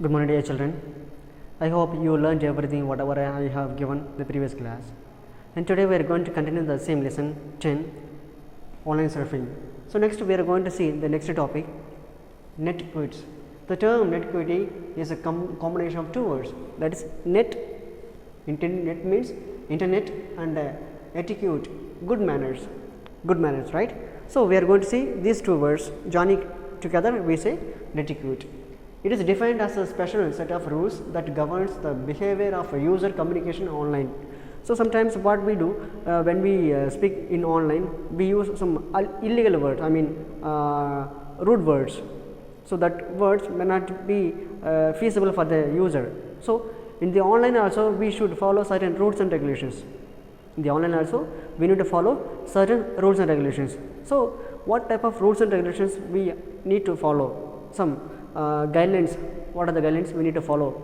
Good morning, dear children. I hope you learned everything whatever I have given the previous class. And today we are going to continue the same lesson 10, online surfing. So next we are going to see the next topic, net quits. The term net quitting is a combination of two words, that is net. Net means internet, and etiquette, good manners, right? So we are going to see these two words joining together, we say netiquette. It is defined as a special set of rules that governs the behavior of a user communication online. So sometimes what we do when we speak in online, we use some illegal words, rude words, so that words may not be feasible for the user. So in the online also we should follow certain rules and regulations. In the online also we need to follow certain rules and regulations. So what type of rules and regulations we need to follow? Some guidelines. What are the guidelines we need to follow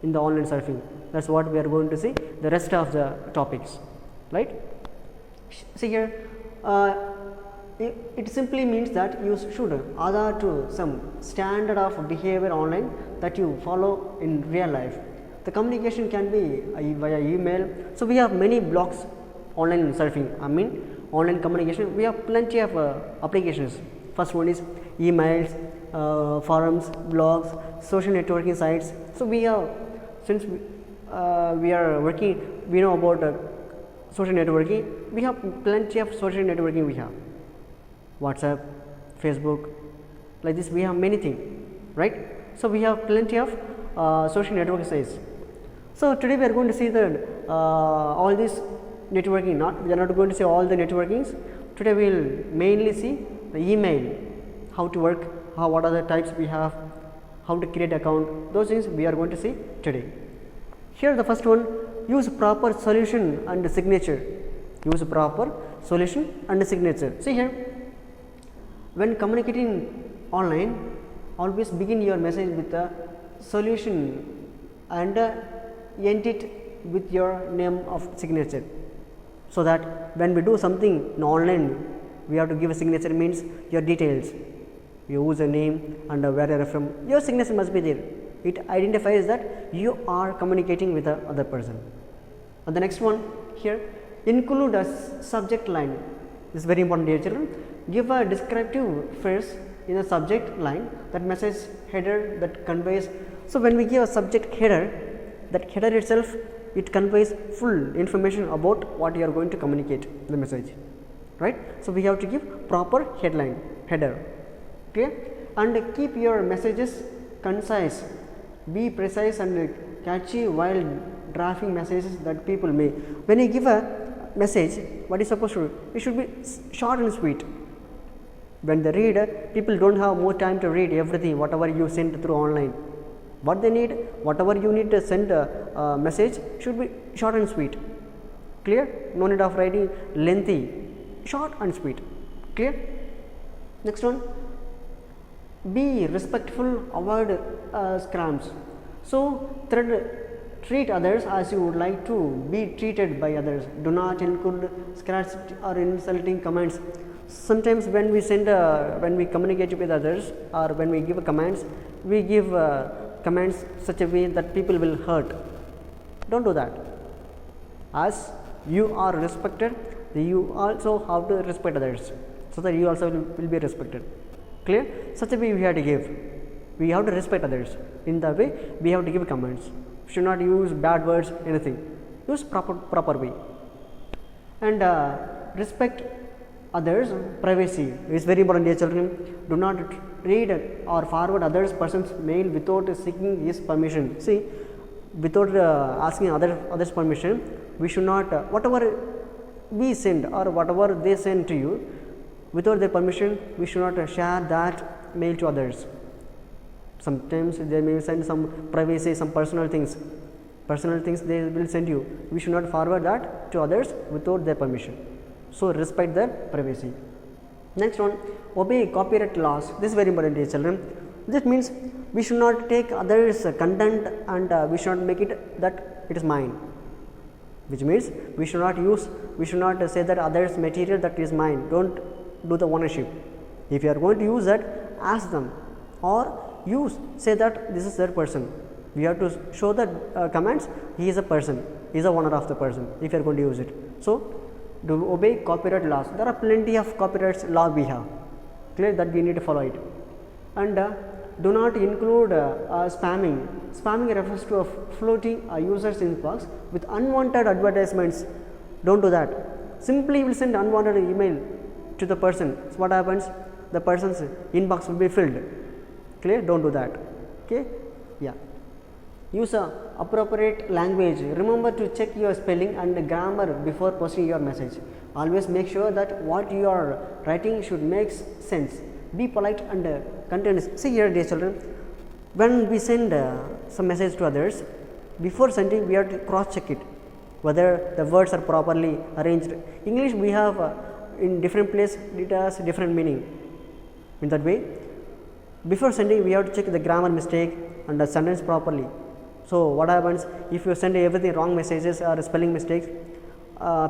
in the online surfing? That's what we are going to see the rest of the topics, right? See here, it simply means that you should adhere to some standard of behavior online that you follow in real life. The communication can be via email. So we have many blogs online surfing, online communication. We have plenty of applications. First one is emails, forums, blogs, social networking sites. So we have, since we are working, we know about social networking. We have plenty of social networking. We have WhatsApp, Facebook, like this. We have many things, right? So we have plenty of social networking sites. So today we are going to see the all this networking. We are not going to see all the networkings. Today we will mainly see the email, how to work, what are the types we have, how to create account. Those things we are going to see today. Here the first one, use proper solution and signature. Use proper solution and signature. See here, when communicating online, always begin your message with a solution and end it with your name of signature, so that when we do something in online, we have to give a signature, means your details, your username and where you are from. Your signature must be there. It identifies that you are communicating with the other person. And the next one here, include a subject line. This is very important, dear children. Give a descriptive phrase in a subject line, that message header that conveys. So when we give a subject header, that header itself, it conveys full information about what you are going to communicate in the message, right? So we have to give proper header, okay? And keep your messages concise. Be precise and catchy while drafting messages that people may. When you give a message, what is supposed to do? It should be short and sweet. When they read, people don't have more time to read everything whatever you send through online. What they need, whatever you need to send a message should be short and sweet. Clear? No need of writing lengthy. Short and sweet. Clear? Next one, be respectful, avoid scrams. So treat others as you would like to be treated by others. Do not include scratched or insulting comments. Sometimes when we send when we communicate with others, or when we give commands, we give commands such a way that people will hurt. Don't do that. As you are respected, you also have to respect others, so that you also will be respected. Clear? Such a way we have to give. We have to respect others. In the way we have to give commands. Should not use bad words, anything. Use proper way. And respect others' privacy is very important, dear children. Do not read or forward others person's mail without seeking his permission. See, without asking others permission, we should not whatever we send or whatever they send to you, without their permission, we should not share that mail to others. Sometimes they may send some privacy, some personal things they will send you. We should not forward that to others without their permission. So respect their privacy. Next one, obey copyright laws. This is very important, dear children. This means we should not take others' content and we should not make it that it is mine. Which means we should not say that others' material that is mine. Don't do the ownership. If you are going to use that, ask them, or you say that this is third person. We have to show the commands, he is a person, he is the owner of the person if you are going to use it. So, to obey copyright laws, there are plenty of copyright law we have, clear, that we need to follow it. And do not include spamming. Spamming refers to floating a user's inbox with unwanted advertisements. Don't do that. Simply you will send unwanted email to the person. So what happens? The person's inbox will be filled. Clear? Don't do that. Okay? Yeah. Use a appropriate language. Remember to check your spelling and grammar before posting your message. Always make sure that what you are writing should make sense. Be polite and continuous. See here, dear children, when we send some message to others, before sending we have to cross check it whether the words are properly arranged. English we have in different place it has different meaning. In that way, before sending we have to check the grammar mistake and the sentence properly. So what happens if you send everything wrong messages or spelling mistakes,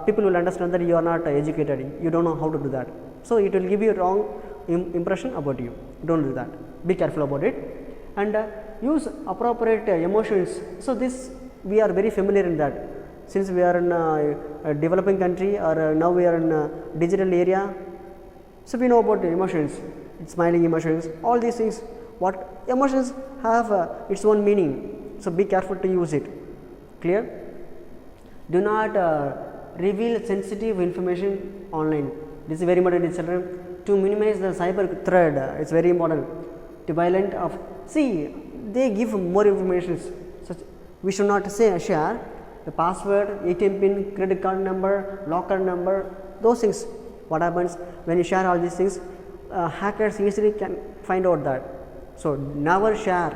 people will understand that you are not educated, you don't know how to do that. So it will give you wrong impression about you. Don't do that. Be careful about it, and use appropriate emotions. So this we are very familiar in that, since we are in a developing country or now we are in a digital area. So we know about the emotions, smiling emotions, all these things. What emotions have its own meaning. So be careful to use it. Clear? Do not reveal sensitive information online. This is very important, children. To minimize the cyber threat, it's very important. To violent of, see, they give more information. Such we should not say share the password, ATM pin, credit card number, locker number, those things. What happens when you share all these things? Hackers easily can find out that. So never share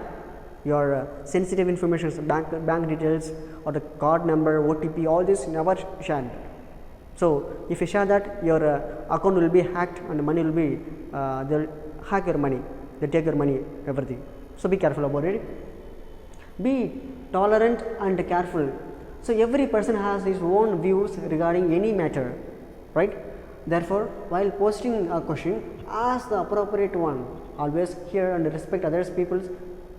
your sensitive information, bank details or the card number, OTP, all this never share. So if you share that, your account will be hacked and the money will be, they'll hack your money, they take your money, everything. So be careful about it. Be tolerant and careful. So every person has his own views regarding any matter, right? Therefore, while posting a question, ask the appropriate one. Always hear and respect others people's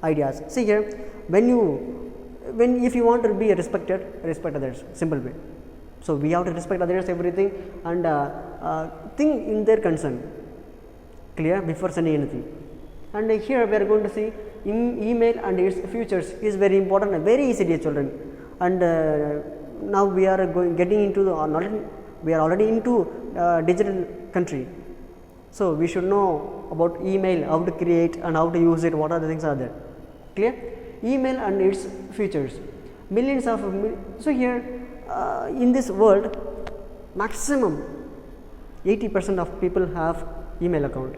ideas. See here, if you want to be respected, respect others. Simple way. So we have to respect others everything and think in their concern. Clear? Before sending anything. And here we are going to see email and its features is very important and very easy, dear children. And now we are getting into we are already into digital country. So we should know about email, how to create and how to use it, what are the things are there. Clear? Email and its features. Millions of, so here in this world, maximum 80% of people have email account.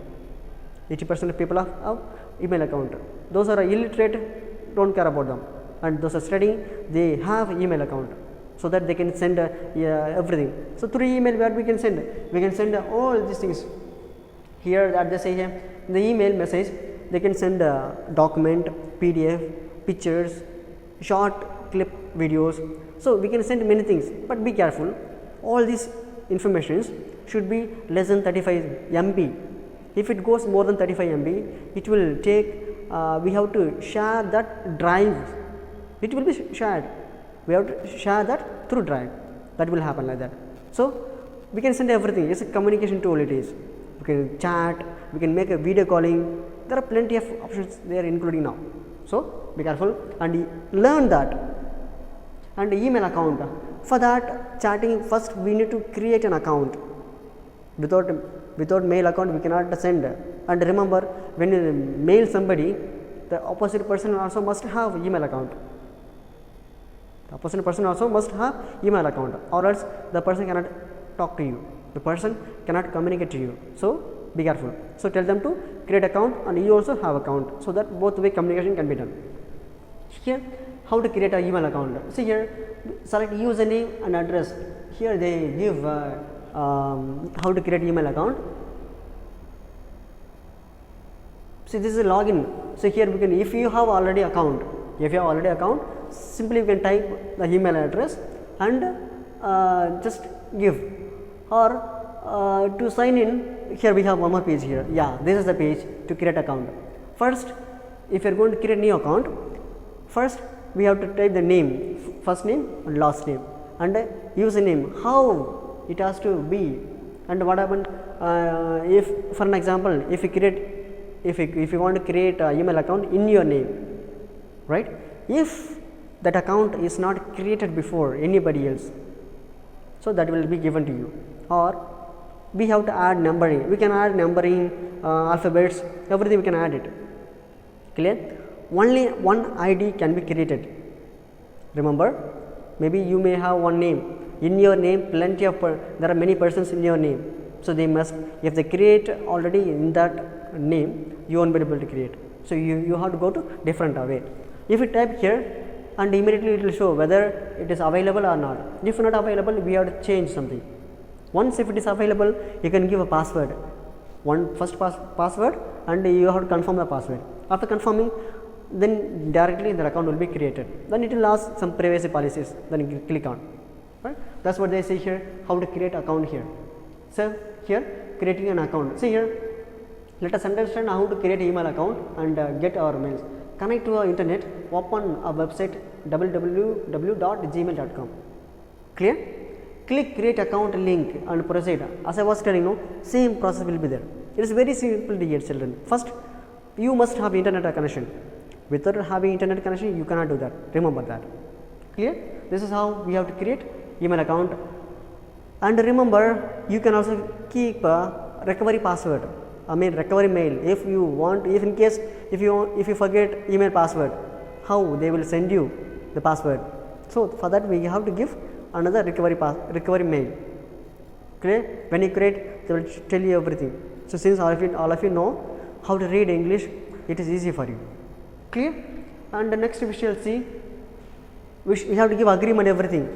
80% of people have email account. Those are illiterate, don't care about them, and those are studying, they have email account, so that they can send everything. So through email, what we can send? We can send all these things. Here that they say here, the email message, they can send document, PDF, pictures, short clip videos. So we can send many things, but be careful. All these informations should be less than 35 MB. If it goes more than 35 MB, it will take, we have to share that drive. It will be shared. We have to share that through drive. That will happen like that. So we can send everything. It's a communication tool it is. We can chat, we can make a video calling. There are plenty of options they are including now. So be careful and learn that. And email account. For that chatting, first we need to create an account. Without mail account we cannot send. And remember, when you mail somebody, the opposite person also must have email account. The opposite person also must have email account, or else the person cannot talk to you. The person cannot communicate to you. So be careful. So tell them to create account and you also have account, so that both way communication can be done. Here, how to create an email account? See here, select username and address. Here they give how to create email account. See, this is a login. So here we can, if you have already account, simply you can type the email address and just give. Or to sign in, here we have one more page here. Yeah, this is the page to create account. First, if you are going to create a new account, first we have to type the name, first name and last name, and username, how it has to be, and what happened if, for an example, if you want to create an email account in your name, right? If that account is not created before anybody else, so that will be given to you. Or we have to add numbering, we can add numbering, alphabets, everything we can add it. Clear? Only one ID can be created. Remember, maybe you may have one name. In your name, plenty of there are many persons in your name. So they must, if they create already in that name, you won't be able to create. So you have to go to different way. If you type here, and immediately it will show whether it is available or not. If not available, we have to change something. Once if it is available, you can give a password, one first password, and you have to confirm the password. After confirming, then directly the account will be created. Then it will ask some privacy policies, then you click on, right? That's what they say here, how to create account here. So here, creating an account. See here, let us understand how to create email account and get our mails. Connect to our internet, open a website www.gmail.com. Clear? Click create account link and proceed. As I was telling you, same process will be there. It is very simple, dear children. First, you must have internet connection. Without having internet connection, you cannot do that. Remember that. Clear? This is how we have to create email account. And remember, you can also keep a recovery password. Recovery mail. If you want, if in case if you forget email password, how they will send you the password. So for that we have to give another recovery mail. Clear? When you create, they will tell you everything. So since all of you know how to read English, it is easy for you. Clear? And the next we shall see, we have to give agreement everything.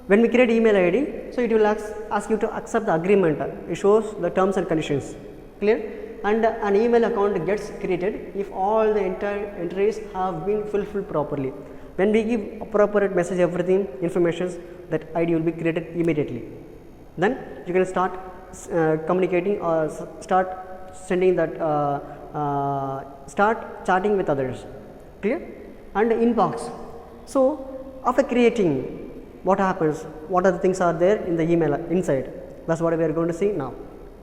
When we create email ID, so it will ask you to accept the agreement. It shows the terms and conditions. Clear? And an email account gets created if all the entries have been fulfilled properly. When we give appropriate message, everything, informations, that ID will be created immediately. Then you can start communicating or start sending that, start chatting with others. Clear? And inbox. So after creating, what happens? What are the things are there in the email inside? That's what we are going to see now.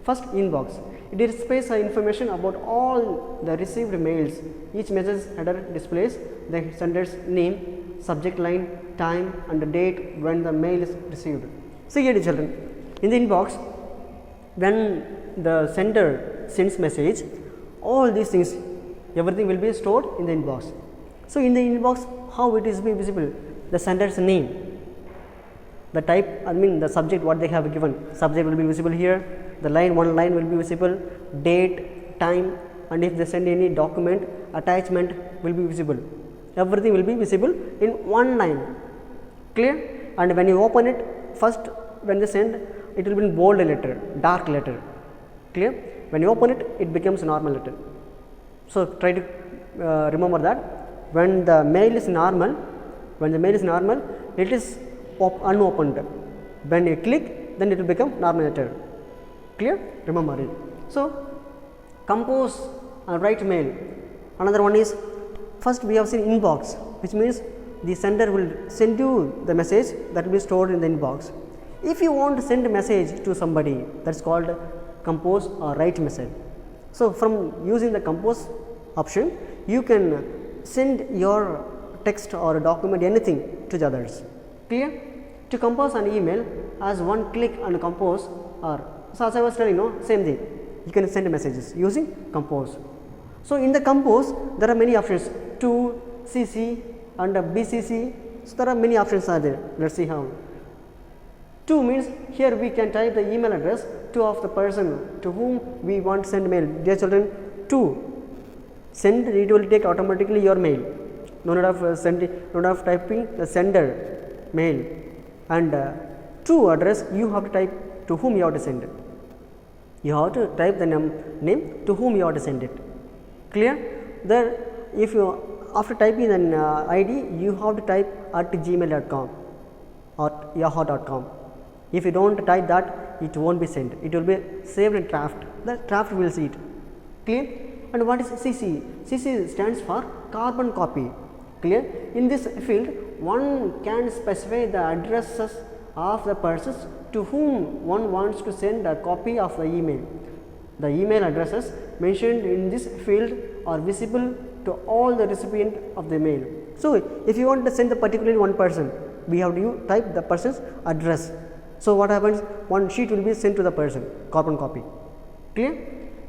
First, inbox. It displays information about all the received mails. Each message header displays the sender's name, subject line, time and the date when the mail is received. See here, children, in the inbox, when the sender sends message, all these things, everything will be stored in the inbox. So in the inbox, how it is be visible? The sender's name, the type, the subject what they have given, subject will be visible here, the one line will be visible, date, time, and if they send any document, attachment will be visible. Everything will be visible in one line. Clear? And when you open it, first when they send, it will be in bold letter, dark letter. Clear? When you open it, it becomes normal letter. So try to remember that when the mail is normal, it is unopened. When you click, then it will become normal letter. Clear? Remember it. So compose and write mail. Another one is, first we have seen inbox, which means the sender will send you the message that will be stored in the inbox. If you want to send a message to somebody, that's called compose or write message. So from using the compose option, you can send your text or a document, anything to the others. Clear? To compose an email, as one click and compose, or so as I was telling, same thing. You can send messages using compose. So in the compose, there are many options, to CC and BCC. So there are many options are there. Let's see how. To means here we can type the email address to of the person to whom we want to send mail. Dear children, to send, it will take automatically your mail. No need of typing the sender mail. And to address, you have to type to whom you have to send it. You have to type the name to whom you have to send it. Clear? There, if you after typing an ID, you have to type at gmail.com or yahoo.com. If you don't type that, it won't be sent. It will be saved in draft. The draft will see it. Clear? And what is CC? CC stands for carbon copy. Clear? In this field, one can specify the addresses of the persons to whom one wants to send a copy of the email. The email addresses mentioned in this field are visible to all the recipient of the mail. So, if you want to send the particularly one person, we have to type the person's address. So, what happens? One sheet will be sent to the person, carbon copy. Clear?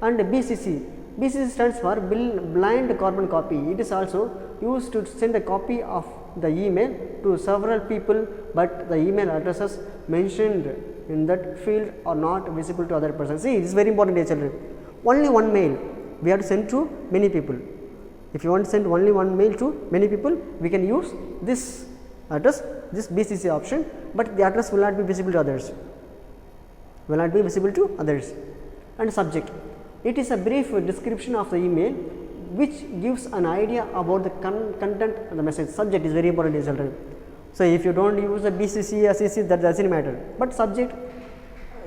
And BCC. BCC stands for blind carbon copy. It is also used to send a copy of the email to several people, but the email addresses mentioned in that field are not visible to other persons. See, it is very important, dear children. Only one mail we have to send to many people. If you want to send only one mail to many people, we can use this address, this BCC option, but the address will not be visible to others. Will not be visible to others. And subject. It is a brief description of the email which gives an idea about the content of the message. Subject is very important, dear children. So, if you do not use the BCC or CC, that does not matter, but subject,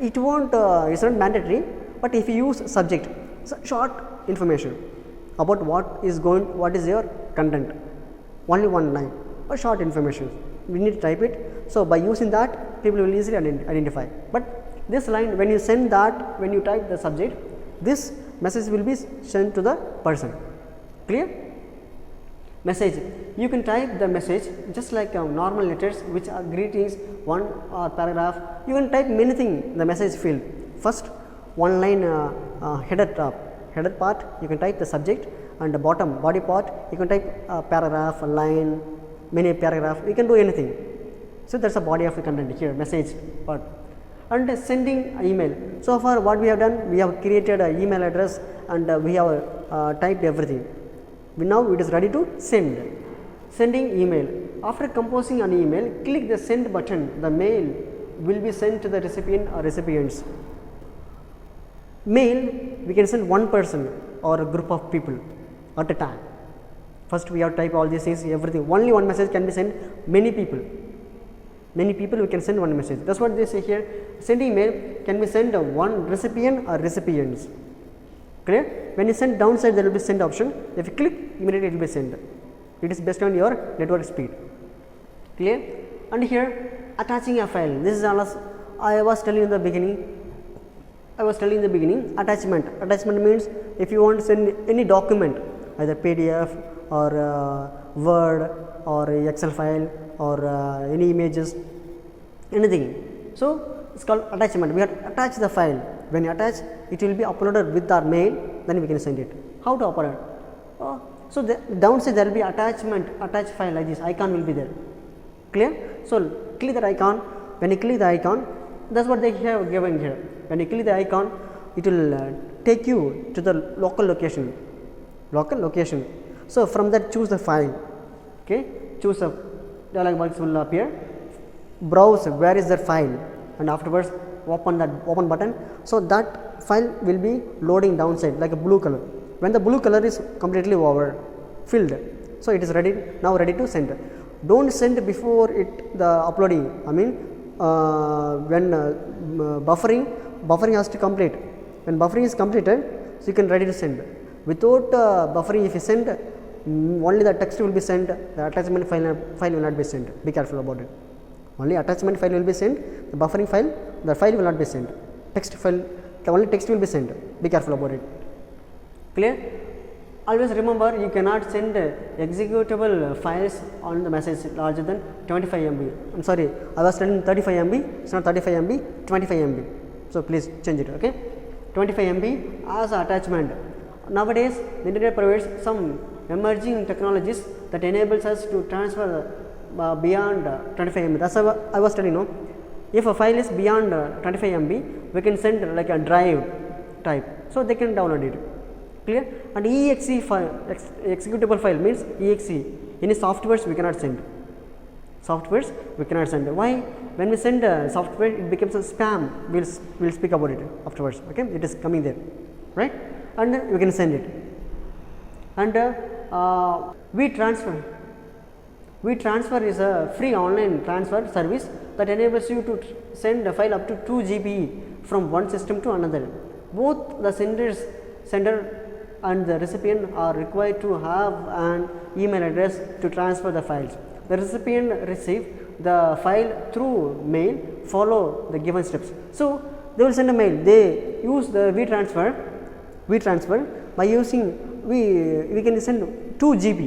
it won't, it is not mandatory, but if you use subject, so short information about what is your content, only one line or short information, we need to type it. So, by using that, people will easily identify. But this line, when you send that, when you type the subject, this message will be sent to the person. Clear? Message. You can type the message just like normal letters which are greetings, one or paragraph. You can type many things in the message field. First, one line header part, you can type the subject, and the bottom body part, you can type a paragraph, a line, many paragraph, you can do anything. So, that is the body of the content here, message part. And sending email. So far what we have done, we have created an email address and we have typed everything. Now it is ready to send. Sending email. After composing an email, click the send button. The mail will be sent to the recipient or recipients. Mail, we can send one person or a group of people at a time. First we have to type all these things, everything. Only one message can be sent many people. Many people we can send one message. That is what they say here. Sending mail can be sent one recipient or recipients. Clear? When you send downside, there will be send option. If you click, immediately it will be sent. It is based on your network speed. Clear? And here, attaching a file. This is all I was telling in the beginning. Attachment. Attachment means if you want to send any document, either PDF or Word or Excel file or any images, anything. So, it is called attachment. We have to attach the file. When you attach, it will be uploaded with our mail, then we can send it. How to upload? So, the downside there will be attachment, attach file like this, icon will be there. Clear? So, click that icon. When you click the icon, that is what they have given here. When you click the icon, it will take you to the local location. So, from that choose the file. Okay, choose a dialog box will appear. Browse where is that file, and afterwards open button. So, that file will be loading downside like a blue color. When the blue color is completely filled, so it is ready to send. Do not send before the uploading. I mean, when buffering has to complete. When buffering is completed, so you can ready to send. Without buffering, if you send, only the text will be sent, the attachment file will not be sent. Be careful about it. Only attachment file will be sent, the buffering file, the file will not be sent. Text file, only text will be sent. Be careful about it. Clear? Always remember, you cannot send executable files on the message larger than 25 MB. I am sorry, I was telling 35 MB, it is not 35 MB, 25 MB. So, please change it, okay. 25 MB as attachment. Nowadays, the internet provides some emerging technologies that enables us to transfer beyond 25 MB. That is I was telling you. If a file is beyond 25 MB, we can send like a drive type. So, they can download it. Clear? And exe file, executable file means exe. Any softwares we cannot send. Why? When we send software, it becomes a spam. We'll speak about it afterwards. Okay, it is coming there, right? And then you can send it. And WeTransfer. WeTransfer is a free online transfer service that enables you to send a file up to 2 GB from one system to another. Both the sender and the recipient are required to have an email address to transfer the files. The recipient receive the file through mail, follow the given steps. So, they will send a mail, they use the WeTransfer by using, we can send 2 GB.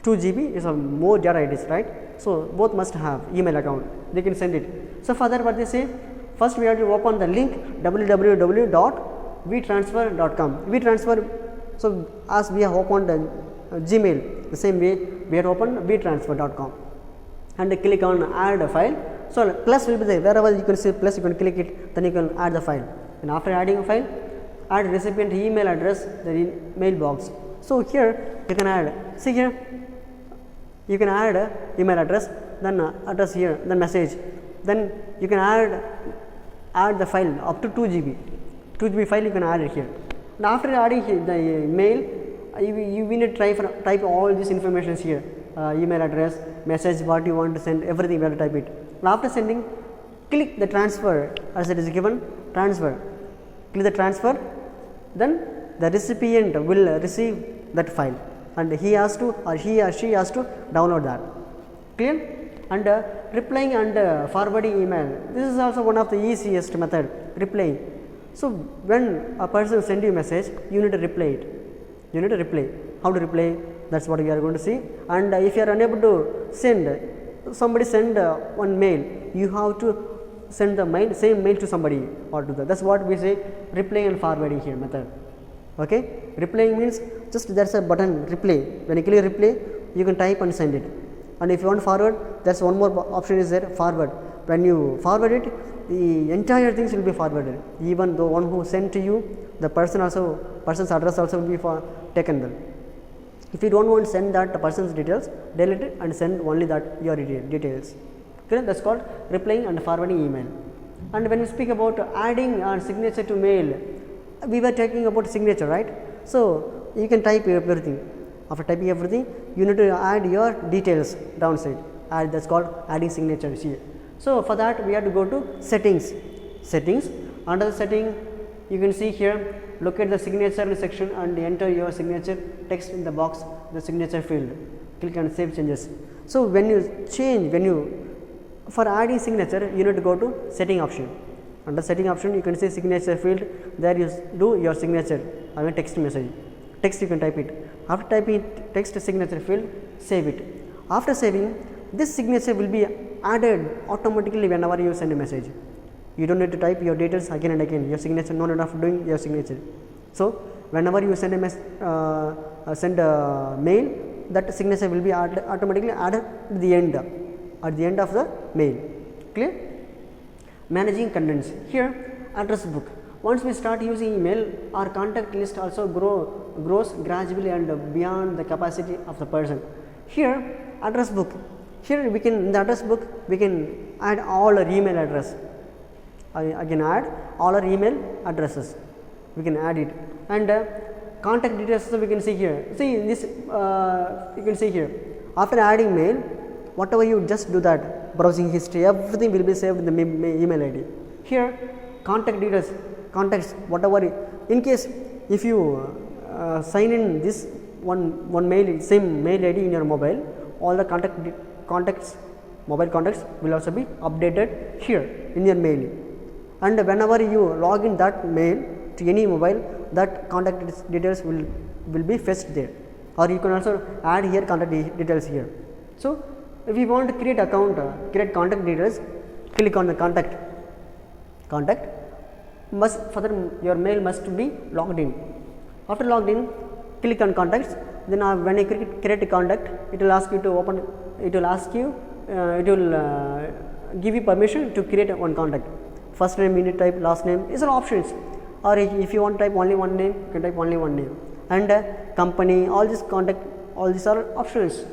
2 GB is a more data it is, right. So, both must have email account, they can send it. So, for that what they say, first we have to open the link www.wetransfer.com. WeTransfer, so as we have opened Gmail, the same way we have opened wetransfer.com and click on add a file. So, plus will be there, wherever you can see plus you can click it, then you can add the file, and after adding a file, add recipient email address, the mailbox. So, here you can add, see here you can add email address, then address here, then message, then you can add the file up to 2 GB, 2 GB file you can add it here. And after adding here the mail, you need to type all these informations here, email address, message, what you want to send, everything you have to type it. And after sending, click the transfer as it is given, transfer, click the transfer, then the recipient will receive that file and he has to, or he or she has to download that, clear. And replying and forwarding email, this is also one of the easiest method, replying. So, when a person send you a message, you need to reply it, you need to reply. How to reply, that is what we are going to see. And if you are unable to send, somebody send one mail, you have to send the same mail to somebody or to that is what we say replying and forwarding here method. Okay. Replying means just there is a button reply, when you click reply you can type and send it, and if you want forward, there is one more option is there, forward. When you forward it, the entire things will be forwarded, even the one who sent to you, the person's address also will be taken then. If you do not want to send that person's details, delete it and send only that your details. Okay, that is called replying and forwarding email. And when we speak about adding our signature to mail, we were talking about signature, right. So, you can type everything. After typing everything, you need to add your details downside, that is called adding signatures here. So, for that we have to go to settings, under the setting you can see here, look at the signature section and enter your signature text in the box, the signature field, click on save changes. So, when you for adding signature, you need to go to setting option. Under setting option, you can see signature field, there you do your signature, I mean text message, text you can type it. After typing text signature field, save it. After saving, this signature will be added automatically whenever you send a message. You do not need to type your details again and again, your signature, no need of doing your signature. So, whenever you send a mail, that signature will be automatically added at the end of the mail, clear. Managing contents, here address book. Once we start using email, our contact list also grows gradually and beyond the capacity of the person. Here address book, here we can, in the address book we can add all our email address, I can add all our email addresses, we can add it, and contact details also we can see here. See this, you can see here, after adding mail, whatever you just do that, browsing history, everything will be saved in the email ID. Here contact details, contacts, whatever, in case if you sign in this one mail, same mail ID in your mobile, all the contacts, mobile contacts will also be updated here in your mail, and whenever you log in that mail to any mobile, that contact details will be fetched there, or you can also add here contact details here. So, if you want to create account, create contact details, click on the contact, must further your mail must be logged in. After logged in, click on contacts, then when you create a contact, it will ask you to open, it will give you permission to create one contact. First name you need to type, last name is all options, or if you want to type only one name, you can type only one name, and company, all these contact, all these are options.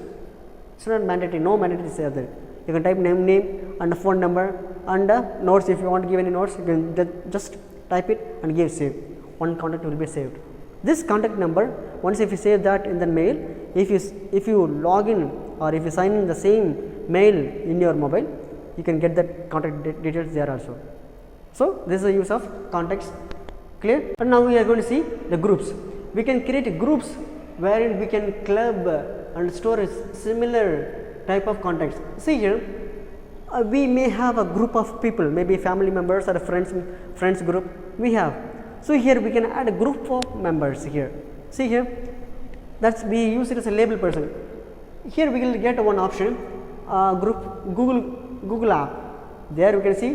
It's not mandatory, no mandatory is there. You can type name and phone number and notes. If you want to give any notes, you can just type it and give save. One contact will be saved. This contact number, once if you save that in the mail, if you log in or if you sign in the same mail in your mobile, you can get that contact details there also. So, this is the use of contacts, clear. And now we are going to see the groups. we can create groups wherein we can club and store a similar type of contacts. See here, we may have a group of people, maybe family members or a friends group we have. So here we can add a group of members here. See here, that's we use it as a label person. Here we will get one option, group Google app. There we can see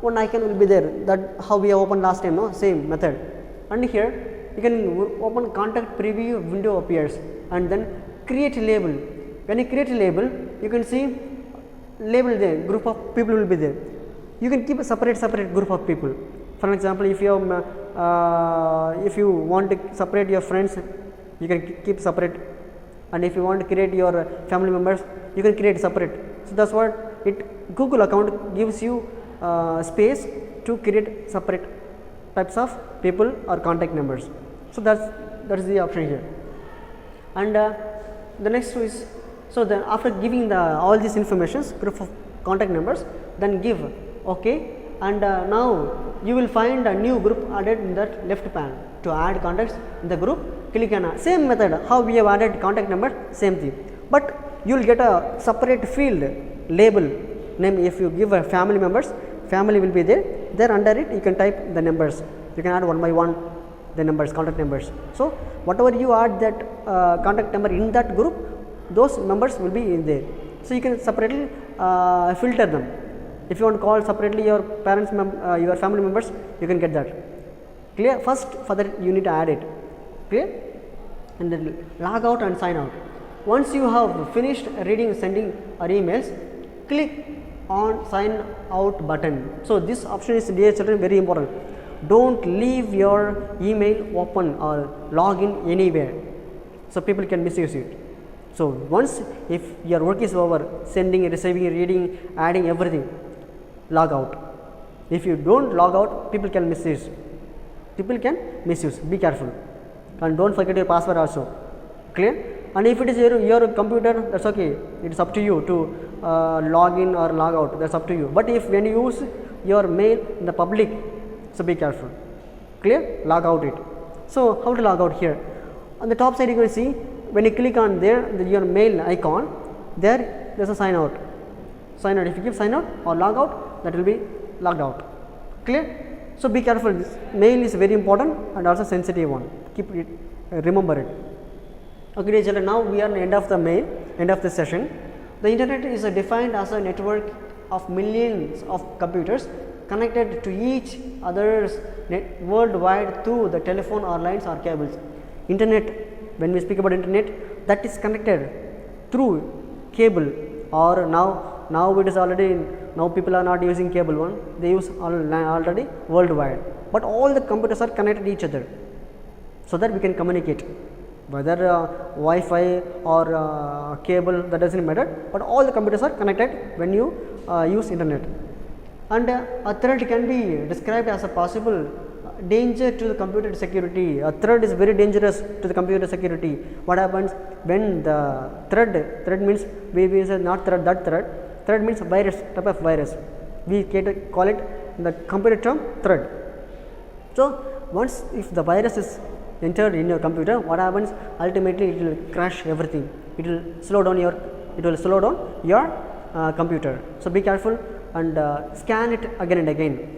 one icon will be there, that how we have opened last time, no, same method. And here you can open contact preview window appears, and then create a label. When you create a label, you can see label there, group of people will be there. You can keep a separate group of people. For example, if you want to separate your friends, you can keep separate, and if you want to create your family members, you can create separate. So that's what Google account gives you space to create separate types of people or contact numbers. So that's the option here. And the next is, so then after giving all these informations, group of contact numbers, then give OK, and now you will find a new group added in that left panel. To add contacts in the group, click on same method how we have added contact number, same thing, but you will get a separate field label name. If you give a family members, family will be there under it you can type the numbers, you can add one by one the numbers, contact numbers. So whatever you add that contact number in that group, those numbers will be in there. So you can separately filter them. If you want to call separately your parents, your family members, you can get that. Clear? First for that you need to add it. Clear? And then log out and sign out. Once you have finished reading, sending or emails, click on sign out button. So this option is, dear children, very important. Don't leave your email open or log in anywhere, so people can misuse it. So once if your work is over, sending, receiving, reading, adding everything, log out. If you don't log out, people can misuse. Be careful, and don't forget your password also. Clear? And if it is your computer, that's okay, it's up to you to log in or log out, that's up to you. But if when you use your mail in the public, so be careful. Clear? Log out it. So how to log out? Here on the top side you can see, when you click on there, your mail icon, there's a sign out. If you give sign out or log out, that will be logged out. Clear? So be careful, this mail is very important and also sensitive one, keep it, remember it. Okay dear children, now we are at the end of the session. The internet is defined as a network of millions of computers connected to each other's worldwide through the telephone or lines or cables. Internet, when we speak about internet, that is connected through cable, or now it is already, now people are not using cable one, they use already worldwide, but all the computers are connected to each other, so that we can communicate, whether Wi-Fi or cable, that doesn't matter, but all the computers are connected when you use internet. And a threat can be described as a possible danger to the computer security. A threat is very dangerous to the computer security. What happens when the threat means, we say not threat, that threat means virus, type of virus, we call it in the computer term threat. So once if the virus is entered in your computer, what happens, ultimately it will crash everything, it will slow down your computer. So be careful and scan it again and again.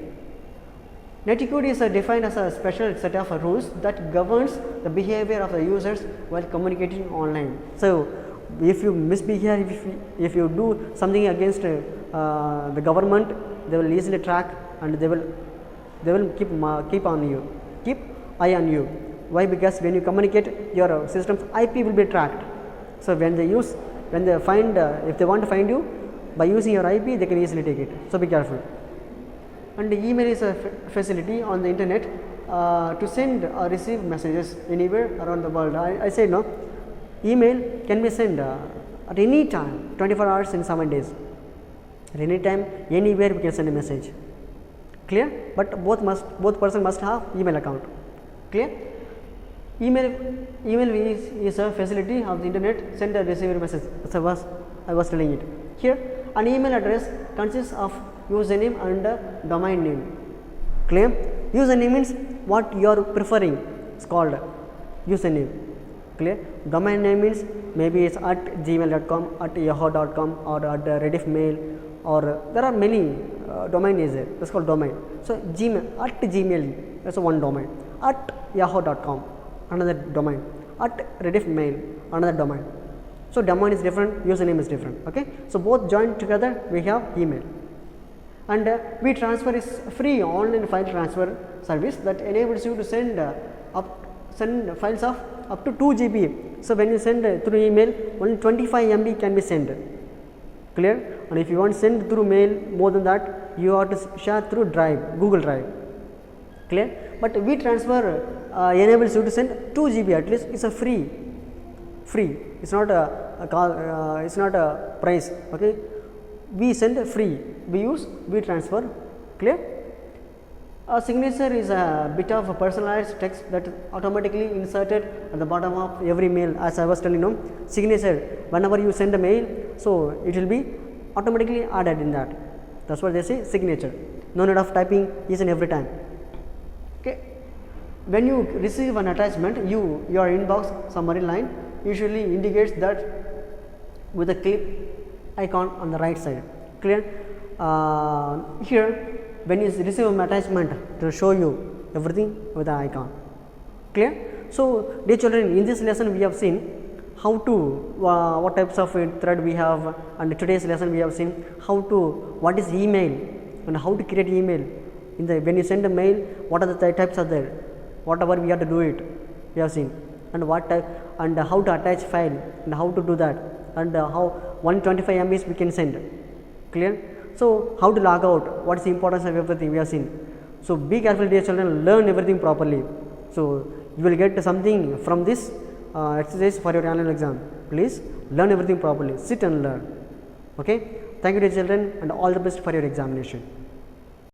Netcode is defined as a special set of rules that governs the behavior of the users while communicating online. So if you misbehave, if you do something against the government, they will easily track and they will keep eye on you. Why? Because when you communicate, your system's IP will be tracked. So when they find, if they want to find you by using your IP, they can easily take it. So be careful. And the email is a facility on the internet to send or receive messages anywhere around the world. I said no, email can be sent at any time, 24 hours in 7 days. At any time, anywhere we can send a message. Clear? But both person must have email account. Clear? Email is a facility of the internet, send or receive a message. So I was telling it. Here, an email address consists of username and domain name. Clear? Username means what you are preferring, it's called, username. Clear? Domain name means maybe it's at gmail.com, at yahoo.com, or at Rediffmail, or there are many domain is there. That's called domain. So Gmail, at Gmail, that's one domain. At yahoo.com, another domain. At Rediffmail, another domain. So domain is different, username is different. Okay. So both joined together we have email. And WeTransfer is free online file transfer service that enables you to send send files of up to 2 GB. So when you send through email, only 25 MB can be sent. Clear? And if you want to send through mail more than that, you have to share through Drive, Google Drive. Clear? But WeTransfer enables you to send 2 GB at least. It's a free. It's not it's not a price. Okay. We send free. We use WeTransfer. Clear? A signature is a bit of a personalized text that automatically inserted at the bottom of every mail. As I was telling you, signature, whenever you send a mail, so it will be automatically added in that. That's what they say, signature. No need of typing each and every time. Okay. When you receive an attachment, your inbox summary line usually indicates that with a click icon on the right side. Clear? Here, when you receive an attachment, it will show you everything with the icon. Clear? So, dear children, in this lesson we have seen how to what types of thread we have, and today's lesson we have seen what is email and how to create email. When you send a mail, what are the types are there? Whatever we have to do it, we have seen, and what type, and how to attach file, and how to do that, and how 125 MB we can send. Clear? So how to log out, what is the importance of everything we have seen. So be careful, dear children, learn everything properly. So you will get something from this exercise for your annual exam. Please learn everything properly, sit and learn. Okay. Thank you, dear children, and all the best for your examination.